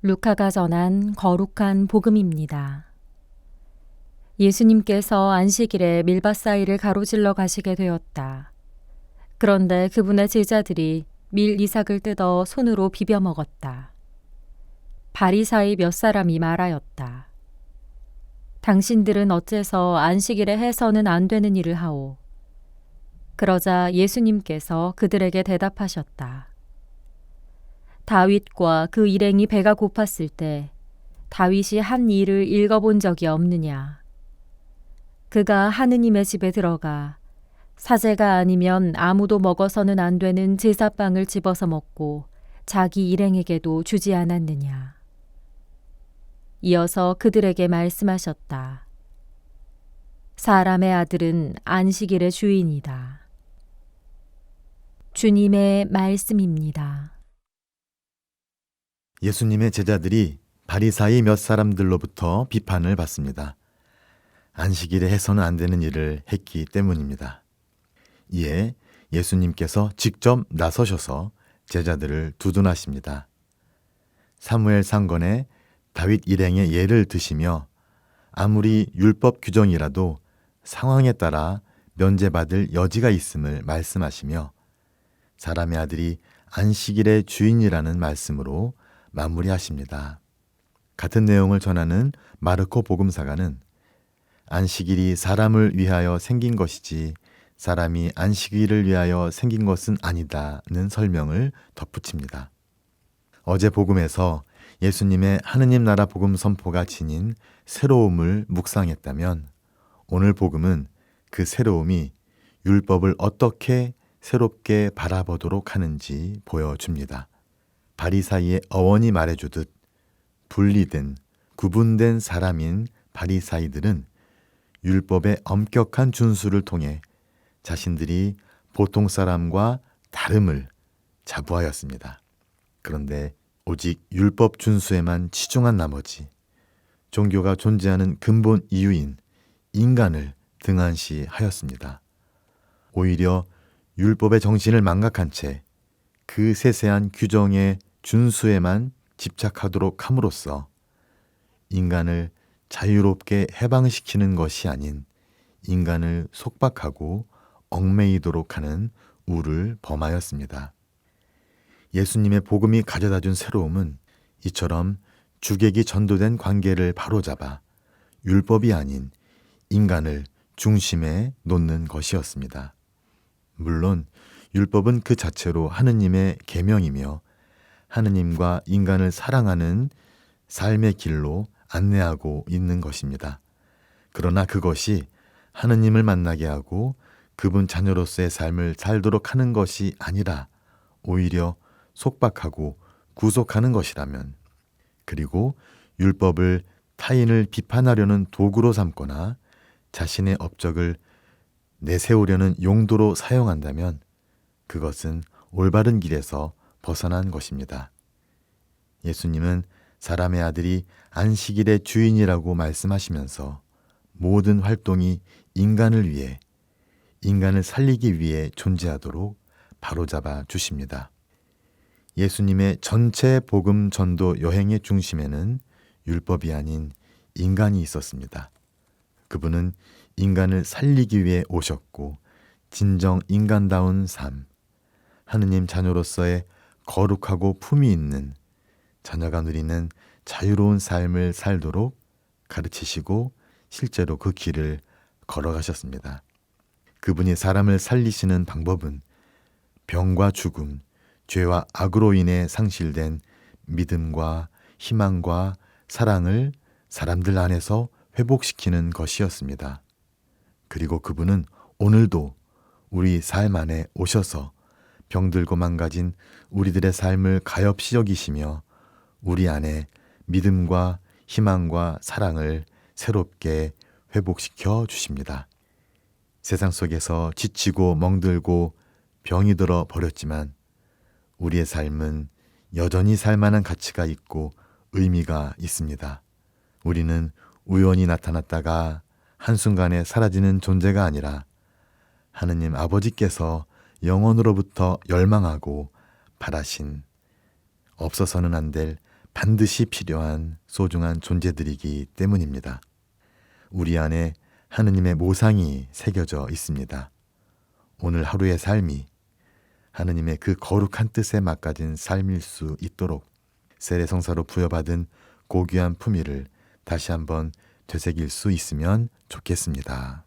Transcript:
루카가 전한 거룩한 복음입니다. 예수님께서 안식일에 밀밭 사이를 가로질러 가시게 되었다. 그런데 그분의 제자들이 밀 이삭을 뜯어 손으로 비벼 먹었다. 바리사의 몇 사람이 말하였다. 당신들은 어째서 안식일에 해서는 안 되는 일을 하오? 그러자 예수님께서 그들에게 대답하셨다. 다윗과 그 일행이 배가 고팠을 때 다윗이 한 일을 읽어본 적이 없느냐? 그가 하느님의 집에 들어가 사제가 아니면 아무도 먹어서는 안 되는 제사빵을 집어서 먹고 자기 일행에게도 주지 않았느냐? 이어서 그들에게 말씀하셨다. 사람의 아들은 안식일의 주인이다. 주님의 말씀입니다. 예수님의 제자들이 바리사이 몇 사람들로부터 비판을 받습니다. 안식일에 해서는 안 되는 일을 했기 때문입니다. 이에 예수님께서 직접 나서셔서 제자들을 두둔하십니다. 사무엘 상건의 다윗 일행의 예를 드시며 아무리 율법 규정이라도 상황에 따라 면제받을 여지가 있음을 말씀하시며 사람의 아들이 안식일의 주인이라는 말씀으로 마무리하십니다. 같은 내용을 전하는 마르코 복음사가는 안식일이 사람을 위하여 생긴 것이지 사람이 안식일을 위하여 생긴 것은 아니다는 설명을 덧붙입니다. 어제 복음에서 예수님의 하느님 나라 복음 선포가 지닌 새로움을 묵상했다면 오늘 복음은 그 새로움이 율법을 어떻게 새롭게 바라보도록 하는지 보여줍니다. 바리사이의 어원이 말해주듯 분리된, 구분된 사람인 바리사이들은 율법의 엄격한 준수를 통해 자신들이 보통 사람과 다름을 자부하였습니다. 그런데 오직 율법 준수에만 치중한 나머지 종교가 존재하는 근본 이유인 인간을 등한시하였습니다. 오히려 율법의 정신을 망각한 채 그 세세한 규정의 준수에만 집착하도록 함으로써 인간을 자유롭게 해방시키는 것이 아닌 인간을 속박하고 얽매이도록 하는 우를 범하였습니다. 예수님의 복음이 가져다준 새로움은 이처럼 주객이 전도된 관계를 바로잡아 율법이 아닌 인간을 중심에 놓는 것이었습니다. 물론 율법은 그 자체로 하느님의 계명이며 하느님과 인간을 사랑하는 삶의 길로 안내하고 있는 것입니다. 그러나 그것이 하느님을 만나게 하고 그분 자녀로서의 삶을 살도록 하는 것이 아니라 오히려 속박하고 구속하는 것이라면, 그리고 율법을 타인을 비판하려는 도구로 삼거나 자신의 업적을 내세우려는 용도로 사용한다면 그것은 올바른 길에서 벗어난 것입니다. 예수님은 사람의 아들이 안식일의 주인이라고 말씀하시면서 모든 활동이 인간을 위해, 인간을 살리기 위해 존재하도록 바로잡아 주십니다. 예수님의 전체 복음 전도 여행의 중심에는 율법이 아닌 인간이 있었습니다. 그분은 인간을 살리기 위해 오셨고 진정 인간다운 삶, 하느님 자녀로서의 거룩하고 품위 있는 자녀가 누리는 자유로운 삶을 살도록 가르치시고 실제로 그 길을 걸어가셨습니다. 그분이 사람을 살리시는 방법은 병과 죽음, 죄와 악으로 인해 상실된 믿음과 희망과 사랑을 사람들 안에서 회복시키는 것이었습니다. 그리고 그분은 오늘도 우리 삶 안에 오셔서 병들고 망가진 우리들의 삶을 가엾이 여기시며 우리 안에 믿음과 희망과 사랑을 새롭게 회복시켜 주십니다. 세상 속에서 지치고 멍들고 병이 들어 버렸지만 우리의 삶은 여전히 살만한 가치가 있고 의미가 있습니다. 우리는 우연히 나타났다가 한순간에 사라지는 존재가 아니라 하느님 아버지께서 영원으로부터 열망하고 바라신 없어서는 안 될 반드시 필요한 소중한 존재들이기 때문입니다. 우리 안에 하느님의 모상이 새겨져 있습니다. 오늘 하루의 삶이 하느님의 그 거룩한 뜻에 맞가진 삶일 수 있도록 세례성사로 부여받은 고귀한 품위를 다시 한번 되새길 수 있으면 좋겠습니다.